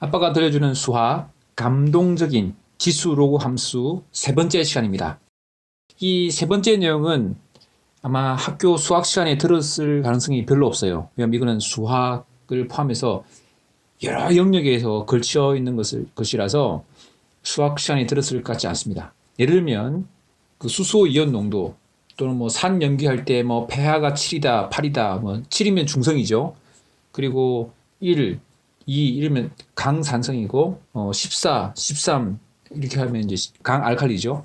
아빠가 들려주는 수학, 감동적인 지수 로그 함수 세 번째 시간입니다. 이 세 번째 내용은 아마 학교 수학 시간에 들었을 가능성이 별로 없어요. 왜냐하면 이거는 수학을 포함해서 여러 영역에서 걸쳐 있는 것이라서 수학 시간에 들었을 것 같지 않습니다. 예를 들면 그 수소 이온 농도 또는 뭐 산 연기할 때 뭐 pH가 7이다, 8이다, 뭐 7이면 중성이죠. 그리고 1, 2 이러면 강산성이고 14, 13 이렇게 하면 이제 강알칼리죠.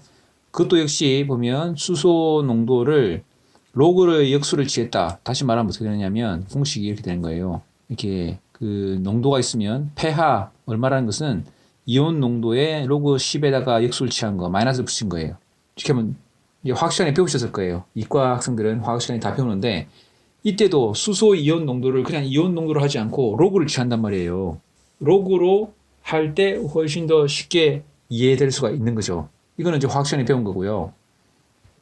그것도 역시 보면 수소 농도를 로그의 역수를 취했다. 다시 말하면 어떻게 되느냐면 공식이 이렇게 되는 거예요. 이렇게 그 농도가 있으면 pH 얼마라는 것은 이온 농도에 로그 10에다가 역수를 취한 거 마이너스 붙인 거예요. 이렇게 하면 이제 화학 시간에 배우셨을 거예요. 이과 학생들은 화학 시간에 다 배우는데 이때도 수소 이온 농도를 그냥 이온 농도로 하지 않고 로그를 취한단 말이에요. 로그로 할 때 훨씬 더 쉽게 이해될 수가 있는 거죠. 이거는 이제 화학 시간에 배운 거고요.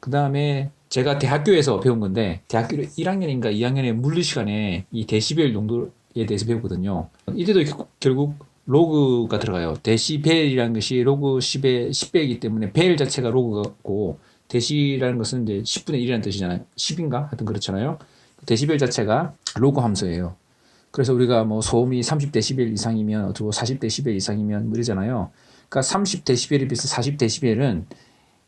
그 다음에 제가 대학교에서 배운 건데 대학교 1학년인가 2학년의 물리 시간에 이 데시벨 농도에 대해서 배우거든요. 이때도 결국 로그가 들어가요. 데시벨이라는 것이 로그 10의 10배이기 때문에 벨 자체가 로그고 데시라는 것은 이제 10분의 1이라는 뜻이잖아요. 10인가? 하여튼 그렇잖아요. 데시벨 자체가 로그 함수예요. 그래서 우리가 뭐 소음이 30데시벨 이상이면 어쩌고 40데시벨 이상이면 뭐 이러잖아요. 그러니까 30데시벨에 비해서 40데시벨은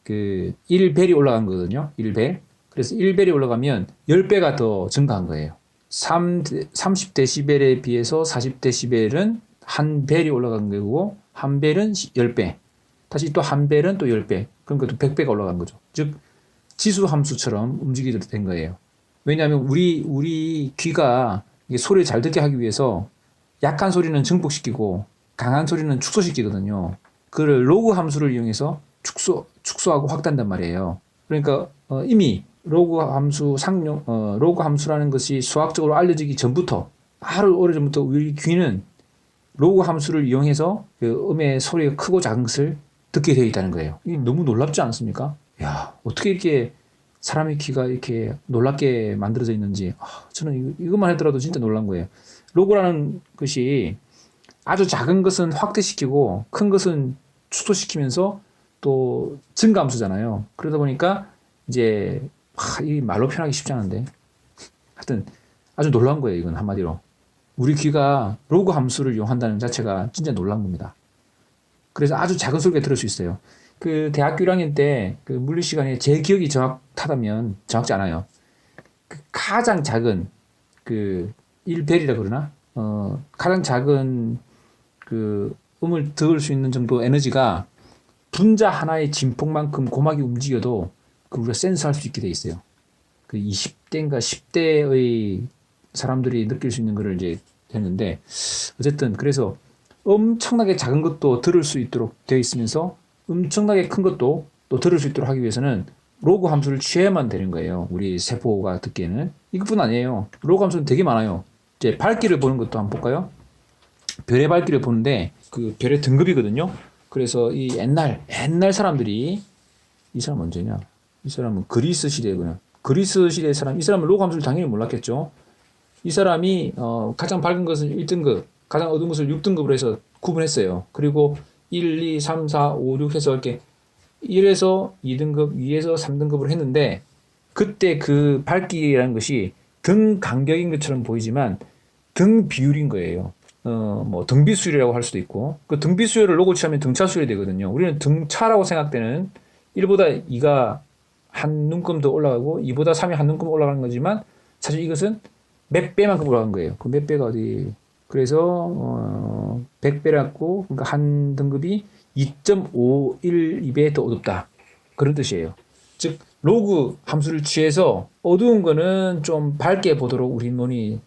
그 1벨이 올라간 거거든요. 1벨. 그래서 1벨이 올라가면 10배가 더 증가한 거예요. 30데시벨에 비해서 40데시벨은 한 벨이 올라간 거고 한 벨은 10배. 다시 또 한 벨은 또 10배. 그러니까 또 100배가 올라간 거죠. 즉 지수 함수처럼 움직이게 된 거예요. 왜냐하면 우리 귀가 소리를 잘 듣게 하기 위해서 약한 소리는 증폭시키고 강한 소리는 축소시키거든요. 그걸 로그 함수를 이용해서 축소하고 확대한단 말이에요. 그러니까 이미 로그 함수 로그 함수라는 것이 수학적으로 알려지기 전부터 아주 오래전부터 우리 귀는 로그 함수를 이용해서 그 음의 소리가 크고 작은 것을 듣게 되어 있다는 거예요. 이게 너무 놀랍지 않습니까? 야, 어떻게 이렇게 사람의 귀가 이렇게 놀랍게 만들어져 있는지 저는 이것만 하더라도 진짜 놀란 거예요. 로그라는 것이 아주 작은 것은 확대시키고 큰 것은 축소시키면서 또 증가함수잖아요. 그러다 보니까 이제 이 말로 표현하기 쉽지 않은데 하여튼 아주 놀란 거예요. 이건 한마디로 우리 귀가 로그 함수를 이용한다는 자체가 진짜 놀란 겁니다. 그래서 아주 작은 소리가 들을 수 있어요. 그 대학교 1학년 때 그 물리 시간에 제 기억이 정확하다면 정확지 않아요. 그 가장 작은 그 1벨이라 그러나 가장 작은 그 음을 들을 수 있는 정도 에너지가 분자 하나의 진폭만큼 고막이 움직여도 그 우리가 센스할 수 있게 돼 있어요. 그 20대인가 10대의 사람들이 느낄 수 있는 거를 이제 했는데 어쨌든 그래서 엄청나게 작은 것도 들을 수 있도록 되어 있으면서 엄청나게 큰 것도 또 들을 수 있도록 하기 위해서는 로그 함수를 취해야만 되는 거예요. 우리 세포가 듣기에는. 이것뿐 아니에요. 로그 함수는 되게 많아요. 이제 밝기를 보는 것도 한번 볼까요? 별의 밝기를 보는데 그 별의 등급이거든요. 그래서 이 옛날 사람들이 이 사람 언제냐? 이 사람은 그리스 시대구나. 그리스 시대 사람, 이 사람은 로그 함수를 당연히 몰랐겠죠. 이 사람이 가장 밝은 것을 1등급, 가장 어두운 것을 6등급으로 해서 구분했어요. 그리고 1, 2, 3, 4, 5, 6 해서 이렇게 1에서 2등급, 2에서 3등급으로 했는데 그때 그 밝기라는 것이 등 간격인 것처럼 보이지만 등 비율인 거예요. 뭐 등비수열이라고 할 수도 있고 그 등비수열을 로고 취하면 등차수열이 되거든요. 우리는 등차라고 생각되는 1보다 2가 한 눈금 더 올라가고 2보다 3이 한 눈금 올라가는 거지만 사실 이것은 몇 배만큼 올라간 거예요. 그 몇 배가 어디 그래서 100배라고 그러니까 한 등급이 2.512배 더 어둡다. 그런 뜻이에요. 즉 로그 함수를 취해서 어두운 거는 좀 밝게 보도록 우리 눈이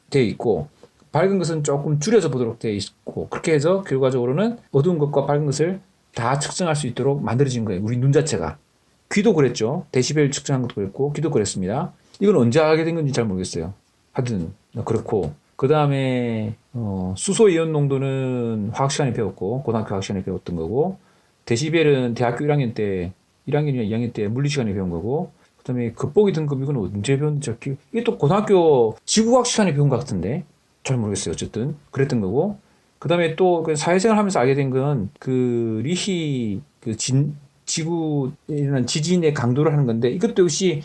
되어 있고 밝은 것은 조금 줄여서 보도록 되어 있고 그렇게 해서 결과적으로는 어두운 것과 밝은 것을 다 측정할 수 있도록 만들어진 거예요. 우리 눈 자체가. 귀도 그랬죠. 데시벨 측정한 것도 그랬고 귀도 그랬습니다. 이건 언제 하게 된 건지 잘 모르겠어요. 하여튼 그렇고 그 다음에 수소 이온 농도는 화학 시간에 배웠고 고등학교 화학 시간에 배웠던 거고 데시벨은 대학교 1학년 때 1학년이나 2학년 때 물리 시간에 배운 거고 그 다음에 겉보기 등급 이건 언제 배웠는지 이게 또 고등학교 지구과학 시간에 배운 것 같은데 잘 모르겠어요. 어쨌든 그랬던 거고 그다음에 또 그 사회생활 하면서 알게 된 건 그 리히 그 지구에 일어난 지진의 강도를 하는 건데 이것도 역시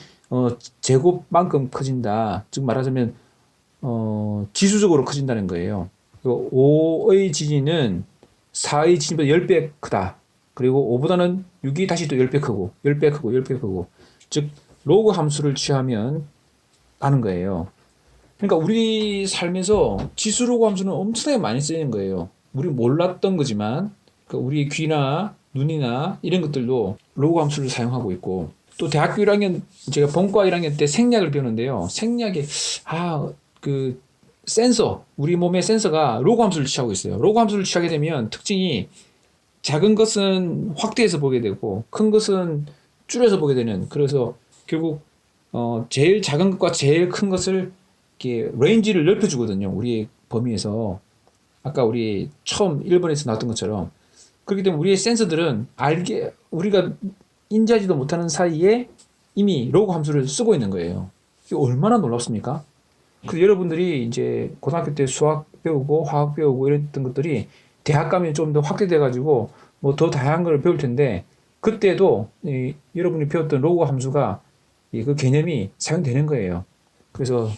제곱만큼 커진다. 즉 말하자면 지수적으로 커진다는 거예요. 5의 지진은 4의 지진보다 10배 크다. 그리고 5보다는 6이 다시 또 10배 크고 10배 크고 10배 크고 즉 로그 함수를 취하면 하는 거예요. 그러니까 우리 삶에서 지수 로그 함수는 엄청나게 많이 쓰이는 거예요. 우리 몰랐던 거지만 그러니까 우리 귀나 눈이나 이런 것들도 로그 함수를 사용하고 있고 또 대학교 1학년 제가 본과 1학년 때 생략을 배우는데요. 생략에 그 센서 우리 몸의 센서가 로그 함수를 취하고 있어요. 로그 함수를 취하게 되면 특징이 작은 것은 확대해서 보게 되고 큰 것은 줄여서 보게 되는 그래서 결국 제일 작은 것과 제일 큰 것을 이렇게 레인지를 넓혀주거든요. 우리의 범위에서 아까 우리 처음 1번에서 나왔던 것처럼 그렇기 때문에 우리의 센서들은 우리가 인지하지도 못하는 사이에 이미 로그 함수를 쓰고 있는 거예요. 이게 얼마나 놀랍습니까? 그래서 여러분들이 이제 고등학교 때 수학 배우고 화학 배우고 이랬던 것들이 대학 가면 좀 더 확대돼 가지고 뭐 더 다양한 걸 배울 텐데 그때도 여러분이 배웠던 로그 함수가 그 개념이 사용되는 거예요. 그래서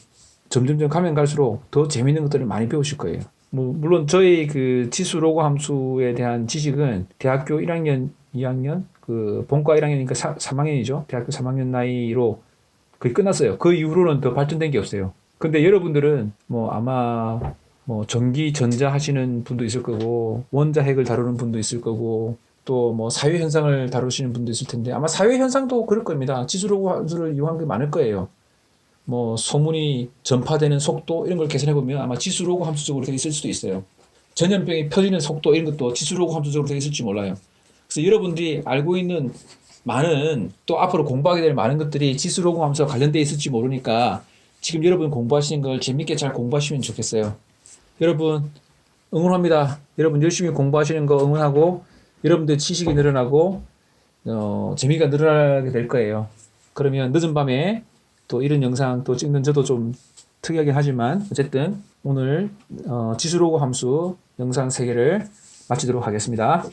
점점점 가면 갈수록 더 재밌는 것들을 많이 배우실 거예요. 뭐 물론 저희 그 지수 로그 함수에 대한 지식은 대학교 1학년, 2학년 그 본과 1학년이니까 3학년이죠. 대학교 3학년 나이로 거의 끝났어요. 그 이후로는 더 발전된 게 없어요. 근데 여러분들은 뭐 아마 뭐 전기 전자 하시는 분도 있을 거고 원자 핵을 다루는 분도 있을 거고 또 뭐 사회 현상을 다루시는 분도 있을 텐데 아마 사회 현상도 그럴 겁니다. 지수 로그 함수를 이용한 게 많을 거예요. 뭐 소문이 전파되는 속도 이런 걸 계산해 보면 아마 지수 로그 함수적으로 되어 있을 수도 있어요. 전염병이 퍼지는 속도 이런 것도 지수 로그 함수적으로 되어 있을지 몰라요. 그래서 여러분들이 알고 있는 많은 또 앞으로 공부하게 될 많은 것들이 지수 로그 함수와 관련되어 있을지 모르니까 지금 여러분 공부하시는 걸 재밌게 잘 공부하시면 좋겠어요. 여러분 응원합니다. 여러분 열심히 공부하시는 거 응원하고 여러분들 지식이 늘어나고 재미가 늘어나게 될 거예요. 그러면 늦은 밤에 또 이런 영상 또 찍는 저도 좀 특이하긴 하지만 어쨌든 오늘 지수 로그 함수 영상 3개를 마치도록 하겠습니다.